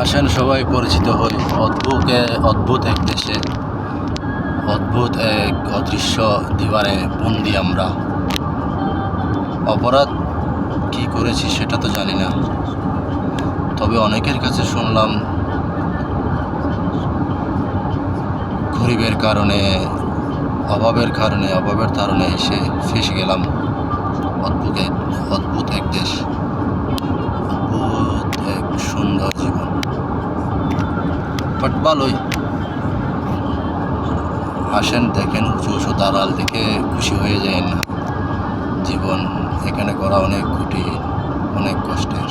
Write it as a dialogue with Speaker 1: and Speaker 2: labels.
Speaker 1: আসেন সবাই পরিচিত হই অদ্ভুত এক দেশে, অদ্ভুত এক অদৃশ্য দিবারে বন্দি আমরা। অপরাধ কি করেছি সেটা তো জানি না, তবে অনেকের কাছে শুনলাম গরিবের কারণে, অভাবের কারণে এসে ফেসে গেলাম। অদ্ভুত এক দেশ, অদ্ভুত এক সুন্দর জীবন, বাট ভালোই। আসেন দেখেন, উঁচু উঁচু দালাল দেখে খুশি হয়ে যায় না। জীবন এখানে করা অনেক কঠিন, অনেক কষ্টের।